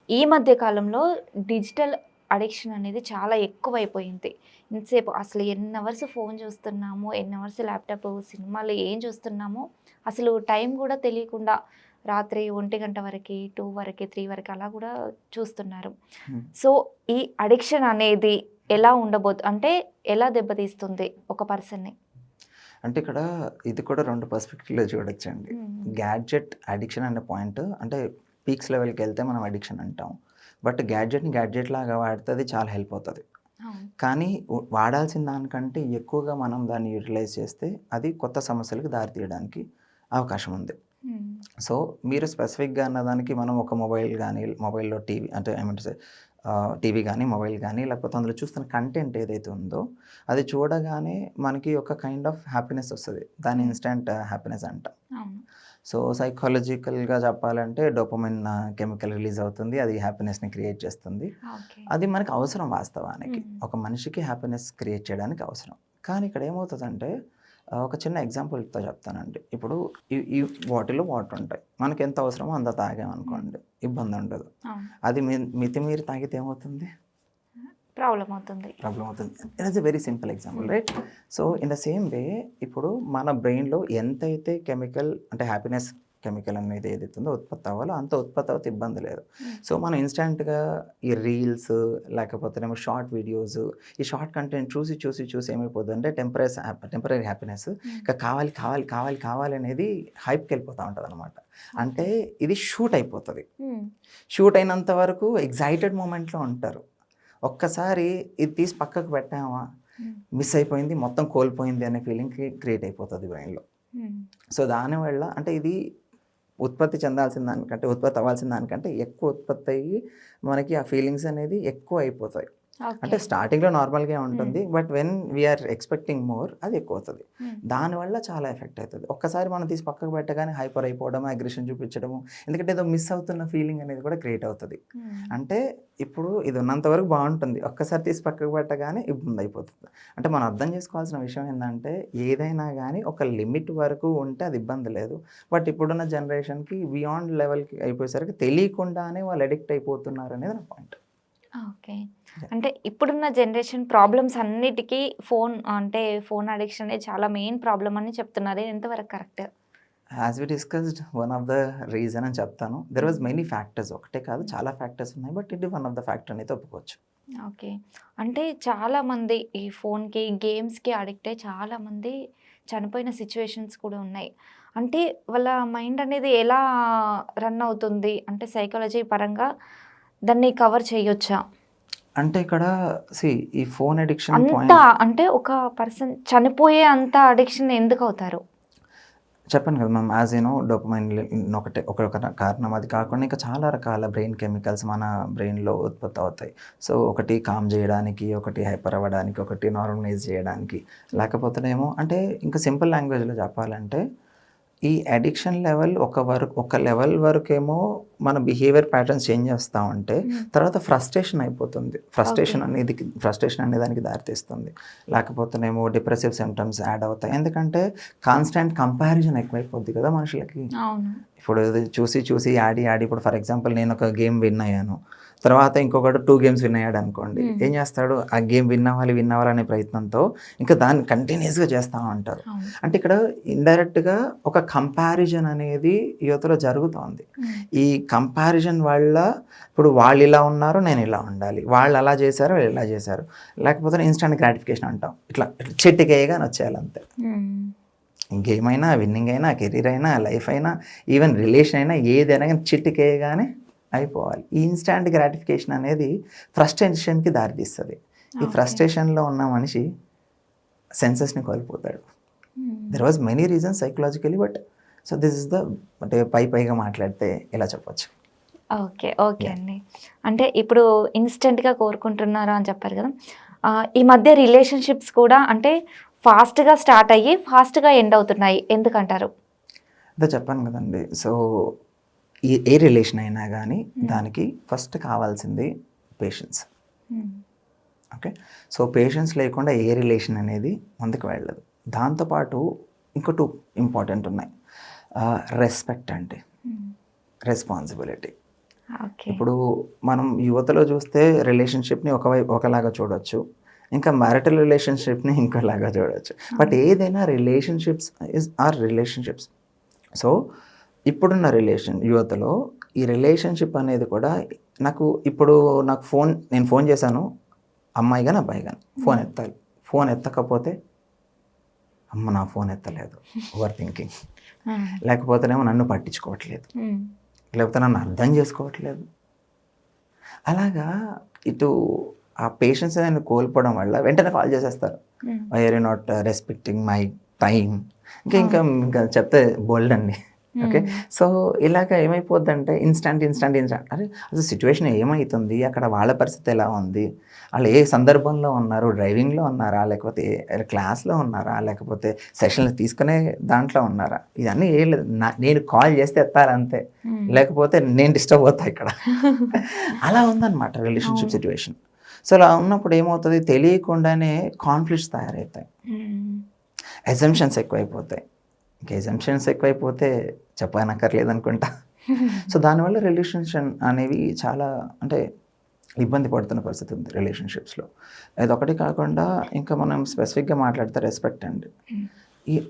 ఈ మధ్య కాలంలో డిజిటల్ అడిక్షన్ అనేది చాలా ఎక్కువైపోయింది. ఇంతసేపు అసలు ఎన్ని అవర్స్ ఫోన్ చూస్తున్నాము, ఎన్ని అవర్స్ ల్యాప్‌టాప్, సినిమాలు ఏం చూస్తున్నామో అసలు టైం కూడా తెలియకుండా రాత్రి 1 వరకి, 2 వరకి, 3 వరకి అలా కూడా చూస్తున్నారు. హ్మ్. సో, ఈ అడిక్షన్ అనేది ఎలా అంటే ఎలా దెబ్బతీస్తుంది ఒక పర్సన్‌ని? అంటే ఇక్కడ ఇది కూడా 2 పర్స్పెక్టివ్‌లో చూడొచ్చండి. హ్మ్. గ్యాడ్జెట్ అడిక్షన్ అనే పాయింట్ అంటే పీక్స్ లెవెల్‌కెళ్తే మనం అడిక్షన్ అంటాం. బట్ గ్యాడ్జెట్‌ని గ్యాడ్జెట్‌లాగా వాడితే అది చాలా హెల్ప్ అవుతది. అవును. కానీ వాడాల్సిన దానికంటే ఎక్కువగా మనం దాన్ని యుటిలైజ్ చేస్తే అది కొత్త సమస్యలకు దారి తీయడానికి అవకాశం ఉంది. హ్మ్. సో, మీరు స్పెసిఫిక్‌గా అన్నదానికి మనం ఒక మొబైల్ గానీ, మొబైల్‌లో టీవీ అంటే I mean to say TV గానీ, మొబైల్ గానీ లేకపోతే అందులో చూస్తున్న కంటెంట్ ఏదైతే ఉందో అది చూడగానే మనకి ఒక కైండ్ ఆఫ్ హ్యాపీనెస్ వస్తది. దాన్ని హ్మ్. ఇన్‌స్టాంట్ హ్యాపీనెస్ అంటాం. అవును. సో, సైకాలజికల్‌గా చెప్పాలంటే డోపమైన్ కెమికల్ రిలీజ్ అవుతుంది. అది హ్యాపీనెస్‌ని క్రియేట్ చేస్తుంది. ఓకే. అది మనకు అవసరం వాస్తవానికి. హ్మ్. ఒక మనిషికి హ్యాపీనెస్ క్రియేట్ చేయడానికి అవసరం. కానీ ఇక్కడ ఏమవుతదంటే ఒక చిన్న ఎగ్జాంపుల్‌తో చెప్తానండి. ఇప్పుడు ఈ ఈ బాటిల్‌లో వాటర్ ఉంటాయి. మనకెంత అవసరమో అంత హ్మ్. తాగామనుకోండి ఇబ్బందుండదు. అవును. అది మితిమీరి తాగితే ఏమవుతుంది? ప్రాబ్లమ్ అవుతుంది. ప్రాబ్లమ్ అవుతుంది. It is a very simple example hmm. Right? So, in the same way ఇప్పుడు మన బ్రెయిన్‌లో ఎంతైతే కెమికల్ అంటే హ్యాపీనెస్ కెమికల్ అనేది ఏదైతే ఉందో ఉత్పత్తి అవ్వాలో అంత ఉత్పత్తి అవుతే ఇబ్బంది లేదు. హ్మ్. సో, మనం ఇన్‌స్టాంట్‌గా ఈ రీల్స్ లేకపోతేనేమో షార్ట్ వీడియోస్ ఈ షార్ట్ కంటెంట్ చూసి ఏమైపోద్దంటే టెంపరరీ హ్యాపీనెస్ హ్మ్. ఇంకా కావాలి అనేది హైప్‌కెళ్ళిపోతా ఉంటదనమాట. అంటే ఓకే. ఇది షూట్ అయిపోతది. హ్మ్. షూట్ అయినంత వరకు ఎక్సైటెడ్ మూమెంట్‌లో ఉంటారు. ఒక్కసారి ఇది తీసి పక్కకు పెట్టామా, హ్మ్. మిస్ అయిపోయింది, మొత్తం కోల్పోయింది అనే ఫీలింగ్ క్రియేట్ అయిపోతది బ్రెయిన్‌లో. హ్మ్. సో, దానివల్ల అంటే ఇది ఉత్పత్తి అవ్వాల్సిన దానికంటే ఎక్కువ ఉత్పత్తి అయ్యి మనకి ఆ ఫీలింగ్స్ అనేది ఎక్కువ అయిపోతాయి. ఓకే. అంటే స్టార్టింగ్‌లో నార్మల్‌గే హ్మ్. ఉంటుంది. But when we are expecting more అది ఎక్కువవుతది. హ్మ్. దానివల్ల చాలా ఎఫెక్ట్ అయితది. ఒక్కసారి మనం తీసి పక్కకు పెట్టగానే హైపర్ అయిపోవడం, అగ్రెషన్ చూపించడము, ఎందుకంటే ఏదో మిస్ అవుతున్న ఫీలింగ్ అనేది కూడా క్రియేట్ అవుతది. హ్మ్. అంటే ఇప్పుడు ఇది ఉన్నంత వరకు బావుంటుంది. ఒక్కసారి తీసి పక్కకు పెట్టగానే ఇబ్బందయిపోతుంది. అంటే మనం అర్థం చేసుకోవాల్సిన విషయం ఏందంటే ఏదైనా గానీ ఒక లిమిట్ వరకు ఉంటే అది ఇబ్బంది లేదు. బట్ ఇప్పుడున్న జనరేషన్‌కి బియాండ్ లెవెల్‌కి అయిపోయేసరికి తెలియకుండానే వాళ్ళు అడిక్ట్ అయిపోతున్నారనేది నా పాయింట్. ఓకే. యాహ్! అంటే ఇప్పుడున్న జనరేషన్ ప్రాబ్లమ్స్ అన్నిటికి ఫోన్ అడిక్షన్ అనేది చాలా మెయిన్ ప్రాబ్లమ్ అని చెప్తున్నారు. ఇది ఎంతవరకు correct? As we discussed one of the reason అని చెప్తాను. There was hmm. Many factors ఒకటే కాదు హ్మ్. చాలా ఫ్యాక్టర్స్ ఉన్నాయి. బట్ ఇది వన్ ఆఫ్ ద ఫ్యాక్టర్ అని అయితే ఒప్పుకోవచ్చు. ఓకే. అంటే చాలామంది ఈ ఫోన్‌కి, గేమ్స్‌కి అడిక్ట్ అయ్యి చాలామంది చనిపోయిన సిట్యుయేషన్స్ కూడా ఉన్నాయి. అంటే వాళ్ళ మైండ్ అనేది ఎలా రన్ అవుతుంది? అంటే సైకాలజీ పరంగా దాన్ని కవర్ చేయొచ్చా? అంటే ఇక్కడ సీ ఈ ఫోన్ అడిక్షన్ అంత పాయింట్ అంటే ఒక పర్సన్ చనిపోయే అంత అడిక్షన్ ఎందుకవుతారు? చెప్పాను కదా ma'am. As you know dopamine ఒక కారణం. అది కాకుండా ఇంకా చాలా రకాల బ్రెయిన్ కెమికల్స్ మన బ్రెయిన్‌లో ఉత్పత్తి అవుతాయి. సో, ఒకటి కామ్ జేయడానికి, ఒకటి హైపర్ అవ్వడానికి, ఒకటి నార్మలైజ్ జేయడానికి, హ్మ్. లేకపోతేనేమో అంటే ఇంకా సింపుల్ లాంగ్వేజ్‌లో చెప్పాలంటే ఈ అడిక్షన్ లెవెల్ ఒక లెవెల్ వరకేమో మన బిహేవియర్ ప్యాటర్న్స్ చేంజ్ చేస్తా ఉంటే, హ్మ్. తర్వాత ఫ్రస్ట్రేషన్ అయిపోతుంది. ఓకే. ఫ్రస్ట్రేషన్ అనే దానికి దారితీస్తుంది. లేకపోతేనేమో డిప్రెసివ్ సింప్టమ్స్ యాడ్ అవుతాయి. ఎందుకంటే కాన్స్టెంట్ కంపారిజన్ ఎక్కువైపోద్ది కదా మనుషులకి. అవును. ఇప్పుడు ఇది చూసి ఆడి ఇప్పుడు ఫర్ ఎగ్జాంపుల్ నేనొక గేమ్ విన్ అయ్యాను. తర్వాత ఇంకొకడు 2 గేమ్స్ విన్ అయ్యాడనుకోండి. హ్మ్. ఏం చేస్తాడు? ఆ గేమ్ విన్ అవ్వాలనే ప్రయత్నంతో ఇంకా దాన్ని కంటిన్యూయస్‌గా చేస్తా ఉంటారు. అవును. అంటే ఇక్కడ ఇండైరెక్ట్‌గా ఒక కంపారిజన్ అనేది యువతలో జరుగుతోంది. హ్మ్. ఈ కంపారిజన్ వల్ల ఇప్పుడు వాళ్ళిలా ఉన్నారు, నేనిలా ఉండాలి. వాళ్ళలా చేశారు, వీళ్ళిలా చేశారు. లేకపోతే ఇన్‌స్టాంట్ గ్రాటిఫికేషన్ అంటాం. ఇట్లా చిటికేయగానే వచ్చేయాలంతే. హ్మ్. గేమ్ అయినా, విన్నింగ్ అయినా, కెరీర్ అయినా, లైఫ్ అయినా, ఈవెన్ రిలేషన్ అయినా ఏదైనా గాని చిటికేయగానే అయిపోవాలి. ఈ ఇన్‌స్టాంట్ గ్రాటిఫికేషన్ అనేది ఫ్రస్ట్రేషన్‌కి దారితీస్తది. ఈ ఓకే. ఫ్రస్ట్రేషన్‌లో ఉన్న మనిషి సెన్సెస్‌ని కోల్పోతాడు. Hmm. There was many reasons psychologically but so this is the అంటే పైగా మాట్లాడితే ఇలా చెప్పొచ్చు. ఓకే. Okay yeah! అండి. అంటే ఇప్పుడు ఇన్‌స్టంట్‌గా కోరుకుంటున్నారు అని చెప్పారు కదా! ఈ మధ్య రిలేషన్‌షిప్స్ కూడా అంటే ఫాస్ట్‌గా స్టార్ట్ అయ్యి, ఫాస్ట్‌గా ఎండ్ అవుతున్నాయి. ఎందుకంటారు? అదే చెప్పాను గదండీ. సో, ఏ రిలేషన్ అయినా గానీ హ్మ్. దానికి ఫస్ట్ కావాల్సింది పేషెన్స్. హ్మ్. ఓకే. సో, పేషెన్స్ లేకుండా ఏ రిలేషన్ అనేది ముందుకు వెళ్ళదు. దాంతో పాటు ఇంకో 2 ఇంపార్టెంట్ ఉన్నాయి. రెస్పెక్ట్ అండి. హ్మ్. రెస్పాన్సిబిలిటీ. ఓకే. ఇప్పుడు మనం యువతలో చూస్తే రిలేషన్‌షిప్‌ని ఒకలాగా చూడొచ్చు. ఇంకా మ్యారిటల్ రిలేషన్‌షిప్‌ని ఇంకోలాగా చూడొచ్చు. బట్ అవును. ఏదైనా రిలేషన్‌షిప్స్ ఆర్ రిలేషన్‌షిప్స్. సో, ఇప్పుడున్న యువతలో ఈ రిలేషన్‌షిప్ అనేది కూడా ఇప్పుడు నేను ఫోన్ చేశాను. అమ్మాయి గాని, అబ్బాయి గాని ఫోన్ ఎత్తాలి. ఫోన్ ఎత్తకపోతే అమ్మ నా ఫోన్ ఎత్తలేదు. Over thinking. ఆ! లేకపోతేనేమో నన్ను పట్టించుకోవట్లేదు. హ్మ్. లేకపోతే నన్ను అర్థం చేసుకోవట్లేదు. అలాగా ఇటు ఆ పేషెన్స్ అనేది కోల్పోవడం వల్ల వెంటనే కాల్ చేసేస్తారు. Hmm. Why are you not respecting my time. ఇంకా ఇంకా అవును. ఇంకా చెప్తే బోలెడన్ని. ఓకే. హ్మ్. సో, ఇలాగ ఏమైపోద్దంటే ఇన్‌స్టాంట్ అరే! అసలు సిట్యుయేషన్ ఏమైతుంది? అక్కడ వాళ్ళ పరిస్థితి ఎలా ఉంది? ఆళ్ళు ఏ సందర్భంలో ఉన్నారు? డ్రైవింగ్‌లో ఉన్నారా? లేకపోతే క్లాస్‌లో ఉన్నారా? లేకపోతే సెషన్‌లు తీసుకునే దాంట్లో ఉన్నారా? ఇవన్నీ ఏం లేదు. నేను కాల్ చేస్తే ఎత్తాలంతే. హ్మ్. లేకపోతే నేను డిస్టర్బ్ అవుతా ఇక్కడ. అలా ఉందన్నమాట రిలేషన్‌షిప్ అవును. సిట్యుయేషన్. సో, అలా ఉన్నప్పుడు ఏమవుతది తెలియకుండానే కాన్‌ఫ్లిక్ట్స్ తయారవుతాయి. హ్మ్. అజంప్షన్స్ ఎక్కువైపోతాయి. ఇంక అజంప్షన్స్ ఎక్కువైపోతే చెప్పనక్కర్లేదనుకుంటా. సో, దానివల్ల రిలేషన్‌షిప్ అనేవి చాలా అంటే ఇబ్బంది పడుతున్న పరిస్థితి ఉంది రిలేషన్‌షిప్స్‌లో. అదొకటి కాకుండా ఇంకా మనం స్పెసిఫిక్‌గా మాట్లాడితే రెస్పెక్ట్ అండి. హ్మ్.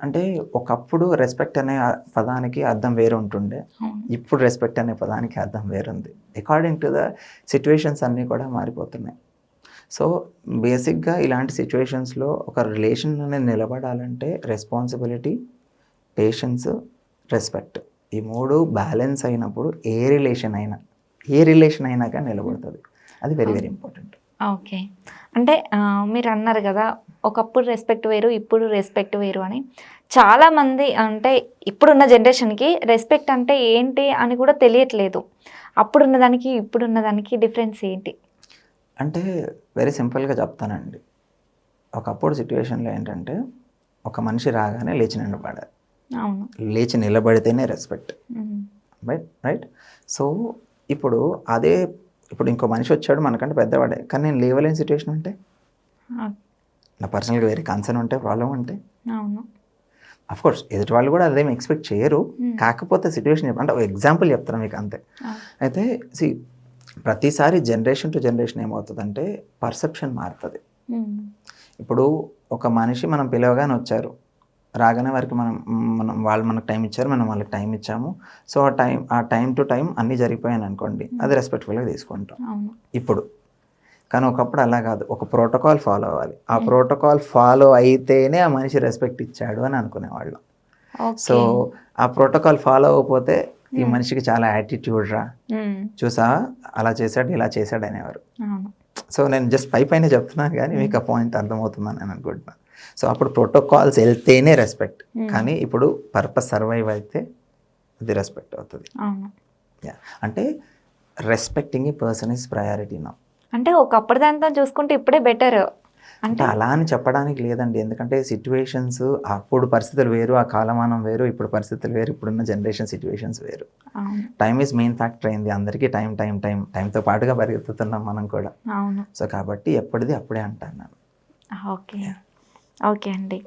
అంటే ఒకప్పుడు రెస్పెక్ట్ అనే పదానికి అర్థం వేరు ఉంటుండే. అవును. ఇప్పుడు రెస్పెక్ట్ అనే పదానికి అర్థం వేరుంది. అకార్డింగ్ టు ద సిట్యుయేషన్స్ అన్నీ కూడా మారిపోతున్నాయి. సో, బేసిక్‌గా ఇలాంటి సిట్యుయేషన్స్‌లో ఒక రిలేషన్ అనేది నిలబడాలంటే రెస్పాన్సిబిలిటీ, పేషెన్స్, రెస్పెక్ట్ ఈ 3 బ్యాలెన్స్ అయినప్పుడు ఏ రిలేషన్ అయినా కానీ నిలబడతది. అది వెరీ వెరీ అవును. ఇంపార్టెంట్. ఓకే. అంటే మీరన్నారు గదా! ఒకప్పుడు రెస్పెక్ట్ వేరు, ఇప్పుడు రెస్పెక్ట్ వేరు అని. చాలామంది అంటే ఇప్పుడున్న జనరేషన్‌కి రెస్పెక్ట్ అంటే ఏంటి అని కూడా తెలియట్లేదు. అప్పుడున్న దానికి, ఇప్పుడున్న దానికి డిఫరెన్స్ ఏంటి? అంటే వెరీ సింపుల్‌గా చెప్తానండి. ఒకప్పుడు సిట్యుయేషన్‌లో ఏంటంటే ఒక మనిషి రాగానే లేచి నిలబడాలి. అవును. లేచి నిలబడితేనే రెస్పెక్ట్. హ్మ్. రైట్. సో, ఇప్పుడు అదే ఇప్పుడు ఇంకో మనిషి వచ్చాడు మనకంటే పెద్దవాడే. కానీ నేను లేవలేని సిట్యుయేషన్ ఉంటే? ఆ! నా పర్సనల్‌గా వేరే కన్సర్న్ ఉంటే, ప్రాబ్లమ్ ఉంటే? అవును. ఆఫ్‌కోర్స్ ఎదుటి వాళ్ళు కూడా అదేమి ఎక్స్‌పెక్ట్ చేయరు. హ్మ్. కాకపోతే సిట్యుయేషన్ అంటే ఒక ఎగ్జాంపుల్ చెప్తున్నా మీకు అంతే. ఆ! అయితే ప్రతిసారి జనరేషన్ టు జనరేషన్ ఏమవుతదంటే పర్సెప్షన్ మారుతది. హ్మ్. ఇప్పుడు ఒక మనిషి మనం పిలవగానే వచ్చారు. రాగానే వారికి వాళ్ళు మనకు టైం ఇచ్చారు. మనం వాళ్ళకి టైం ఇచ్చాము. సో, ఆ టైమ్ టు టైమ్ అన్నీ జరిగిపోయాయనుకోండి. అది రెస్పెక్ట్‌ఫుల్‌గా తీసుకుంటాం. అవును. ఇప్పుడు. కానీ ఒకప్పుడు అలా కాదు. ఒక ప్రోటోకాల్ ఫాలో అవ్వాలి. ఆ హ్మ్. ప్రోటోకాల్ ఫాలో అయితేనే ఆ మనిషి రెస్పెక్ట్ ఇచ్చాడు అని అనుకునేవాళ్ళం. So, okay. ఆ ప్రోటోకాల్ ఫాలో అవ్వకపోతే ఈ హ్మ్. మనిషికి చాలా యాటిట్యూడ్ రా! హ్మ్. చూసావా అలా చేశాడు, ఇలా చేశాడు అనేవారు. అవును. సో, నేను జస్ట్ పైనే చెప్తున్నాను గానీ మీకు ఆ పాయింట్ అర్థమవుతుందని నేను అనుకుంటున్నాను. సో, అప్పుడు ప్రోటోకాల్స్ ఎళ్తేనే రెస్పెక్ట్. హ్మ్. కానీ ఇప్పుడు పర్పస్ సర్వైవ్ అయితే అది రెస్పెక్ట్ అవుతది. అవును. యాహ్! అంటే respecting a person is priority now. అంటే ఒకప్పటి దాంతో చూసుకుంటే ఇప్పుడే బెటర్. అంటే అంటే అలా అని చెప్పడానికి లేదండి. ఎందుకంటే సిట్యుయేషన్స్ అప్పుడు పరిస్థితులు వేరు, ఆ కాలమానం వేరు, ఇప్పుడు పరిస్థితులు వేరు, ఇప్పుడున్న జనరేషన్ సిట్యుయేషన్స్ వేరు. అవును. టైమ్ ఈజ్ మెయిన్ ఫ్యాక్టర్ అయింది. అందరికీ టైమ్‌తో పాటుగా పరిగెత్తుతున్నాం మనం కూడా. అవును. సో, కాబట్టి ఎప్పటిది అప్పుడే అంటాను నేను. ఓకే. యాహ్! ఓకే అండి.